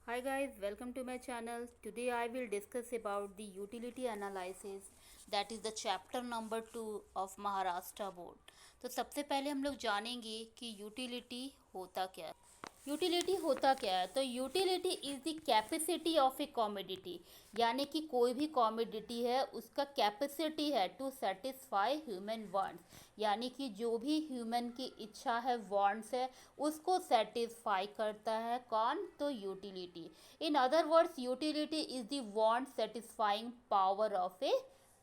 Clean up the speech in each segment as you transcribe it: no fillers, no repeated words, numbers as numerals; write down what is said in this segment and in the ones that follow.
Hi guys, welcome to my channel. Today I will discuss about the utility analysis, that is the chapter number 2 of Maharashtra board. तो सबसे पहले हम लोग जानेंगे कि utility होता क्या है। यूटिलिटी होता क्या है? तो utility is the capacity of a commodity, यानी कि कोई भी कॉमोडिटी है उसका कैपेसिटी है टू सेटिस्फाई ह्यूमन वांट्स, यानी कि जो भी ह्यूमन की इच्छा है, वांट्स है, उसको सेटिस्फाई करता है कौन? तो utility. In other words utility is the want satisfying power of a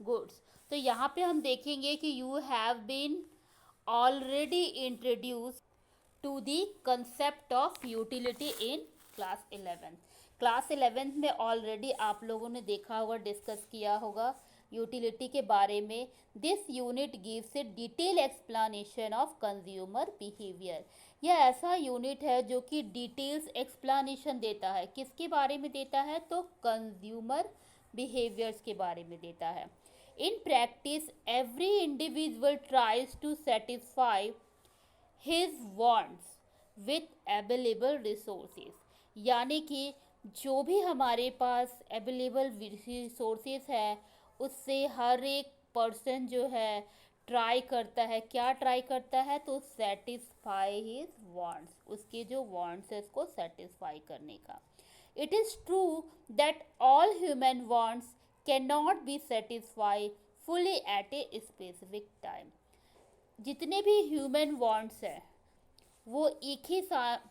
goods. तो यहाँ पे हम देखेंगे कि you have been already introduce to the concept of utility in class 11। Class 11 में ऑलरेडी आप लोगों ने देखा होगा, डिस्कस किया होगा यूटिलिटी के बारे में। This unit gives A detail explanation of consumer behaviour. यह ऐसा यूनिट है जो कि डिटेल्स एक्सप्लेनेशन देता है। किसके बारे में देता है? तो कंज्यूमर बिहेवियर्स के बारे में देता है। In practice every individual tries to satisfy his wants with available resources, यानी कि जो भी हमारे पास अवेलेबल रिसोर्सेज है उससे हर एक पर्सन जो है ट्राई करता है। क्या ट्राई करता है? तो सेटिस्फाई हिज वांट्स, उसके जो वांट्स है उसको सेटिस्फाई करने का। It is true that all human wants can not be satisfy fully at a specific time. जितने भी ह्यूमन वांट्स हैं वो एक ही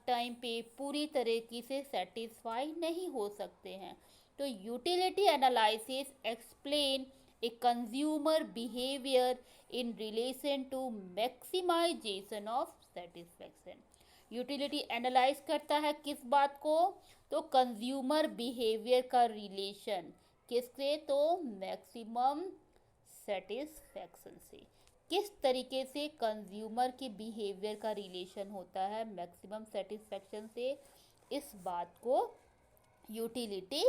टाइम पे पूरी तरीके से सेटिस्फाई नहीं हो सकते हैं। तो utility analysis explain a consumer behaviour in relation to maximisation of satisfaction. Utility analyse करता है किस बात को? तो कंज्यूमर बिहेवियर का रिलेशन किससे? तो मैक्सिमम सेटिस्फैक्शन से। किस तरीके से कंज्यूमर के बिहेवियर का रिलेशन होता है मैक्सिमम सेटिस्फैक्शन से, इस बात को यूटिलिटी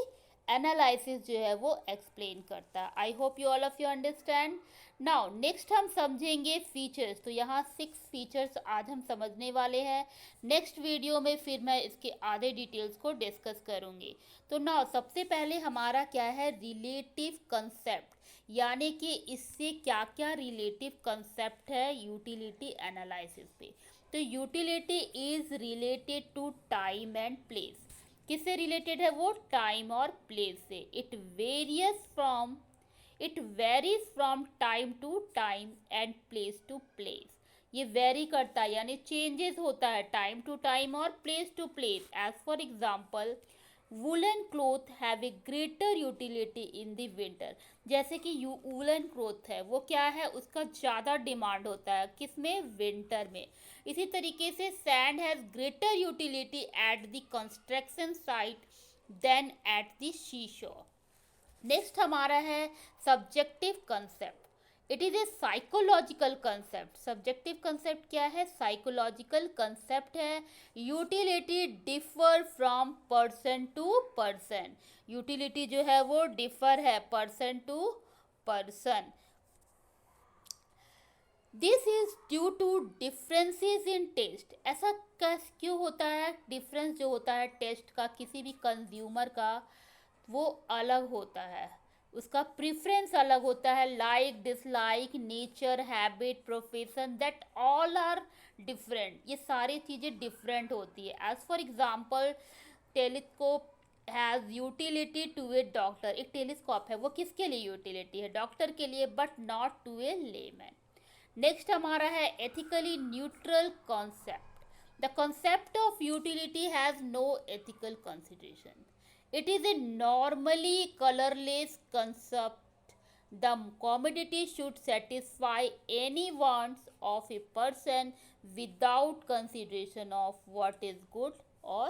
एनालिसिस जो है वो एक्सप्लेन करता है। I hope you all of you understand. Now next हम समझेंगे फीचर्स। तो यहाँ 6 फीचर्स आज हम समझने वाले हैं। नेक्स्ट वीडियो में फिर मैं इसके आधे डिटेल्स को डिस्कस करूँगी। तो नाउ सबसे पहले हमारा क्या है? रिलेटिव कंसेप्ट, यानी कि इससे क्या क्या रिलेटिव कंसेप्ट है यूटिलिटी एनालिसिस पे। तो utility is related to time and place. किससे रिलेटेड है वो? टाइम और प्लेस से। It varies from time to time and place to place. ये वेरी करता है, यानी चेंजेस होता है टाइम टू टाइम और place to place. As for example, woollen cloth have a greater utility in the winter. जैसे कि वुलन क्लोथ है वो क्या है? उसका ज़्यादा डिमांड होता है किसमें? विंटर में। इसी तरीके से sand has greater utility at the construction site than at the sea shore. Next हमारा है subjective concept. It is a psychological concept. Subjective concept क्या है? साइकोलॉजिकल कंसेप्ट है। Utility differ from person to person. Utility जो है वो differ है person to person. This is due to differences in taste. ऐसा क्यों होता है? डिफरेंस जो होता है टेस्ट का किसी भी कंज्यूमर का, वो अलग होता है, उसका प्रिफरेंस अलग होता है। Like, dislike, nature, habit, profession, that all are different. ये सारी चीज़ें डिफरेंट होती है। As for example, telescope has utility to a doctor. एक टेलीस्कोप है वो किसके लिए यूटिलिटी है? डॉक्टर के लिए, but not to a layman. Next हमारा है ethically neutral concept. The concept of utility has no ethical consideration. It is a normally colorless concept. The commodity should satisfy any wants of a person without consideration of what is good or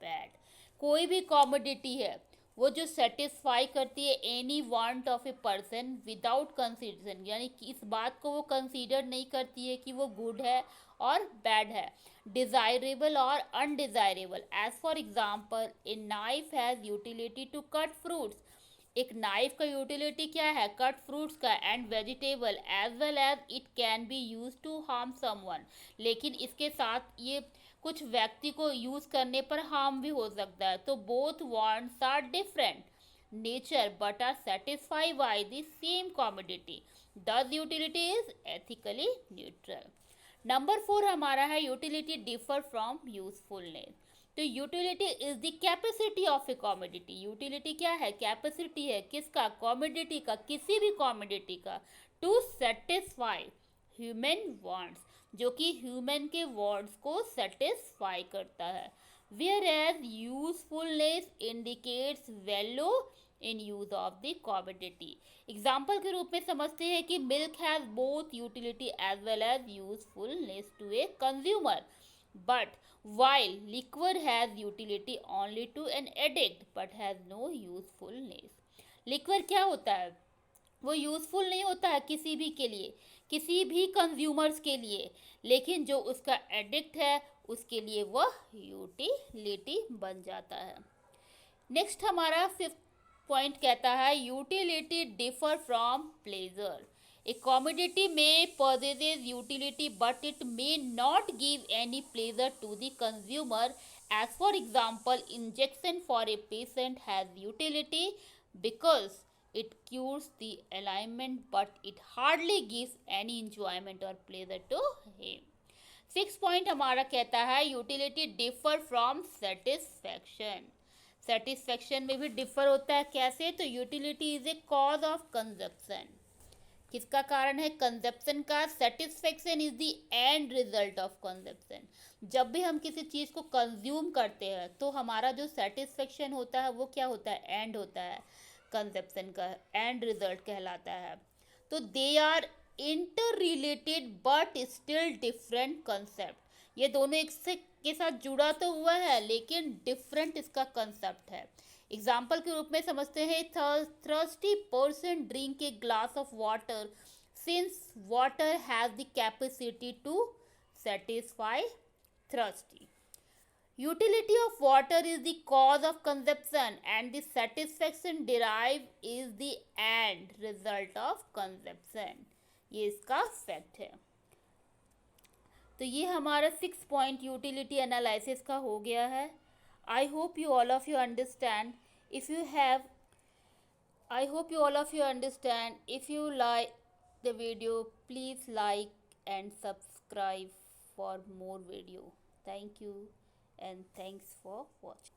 bad. कोई भी commodity है वो जो satisfy करती है any want of a person without consideration, यानी कि इस बात को वो कंसीडर नहीं करती है कि वो गुड है और बैड है, डिज़ायरेबल और undesirable. As for example, a knife has utility to cut fruits. एक नाइफ का यूटिलिटी क्या है? कट फ्रूट्स का and vegetable, as well as it can be use to harm someone. लेकिन इसके साथ ये कुछ व्यक्ति को यूज करने पर हार्म भी हो सकता है। तो both wants are different nature but are satisfied by the same commodity, thus utility is ethically neutral. Number 4 हमारा है यूटिलिटी डिफर फ्रॉम यूजफुलनेस। तो utility is the capacity of a commodity. Utility क्या है? कैपेसिटी है किसका? Commodity का, किसी भी कॉमोडिटी का, टू सेटिस्फाई ह्यूमन वांट्स, जो कि ह्यूमन के वांट्स को सेटिस्फाई करता है। Whereas usefulness indicates value in use of the commodity. Example के रूप में समझते हैं कि milk has both utility as well as usefulness to a consumer, but while liquor has utility only to an addict but has no usefulness। Liquor क्या होता है? वो यूजफुल नहीं होता है किसी भी के लिए, किसी भी कंज्यूमर्स के लिए, लेकिन जो उसका एडिक्ट है उसके लिए वह यूटिलिटी बन जाता है। नेक्स्ट हमारा 5th पॉइंट कहता है utility differ from pleasure. A commodity may possess utility but it may not give any pleasure to the consumer, as for example injection for a patient has utility because it cures the ailment but it hardly gives any enjoyment or pleasure to him। 6th point हमारा कहता है utility differ from satisfaction. Satisfaction में भी differ होता है, कैसे? तो utility is a cause of consumption. किसका कारण है? कंजप्शन का। Satisfaction is the end result of consumption. जब भी हम किसी चीज़ को कंज्यूम करते हैं तो हमारा जो सेटिस्फेक्शन होता है वो क्या होता है? एंड होता है कंजप्शन का, एंड रिजल्ट कहलाता है। तो they are interrelated but still different concept. ये दोनों एक से के साथ जुड़ा तो हुआ है लेकिन डिफरेंट इसका कंसेप्ट है। एग्जाम्पल के रूप में समझते हैं thirsty person drink a glass of water since water has the capacity to satisfy thirsty. Utility of water is the cause of consumption and the satisfaction derive is the end result of consumption. ये इसका fact है। तो ये हमारा 6 point utility analysis का हो गया है। I hope you all of you understand. If you have, I hope you all of you understand. If you like the video, please like and subscribe for more video. Thank you and thanks for watching.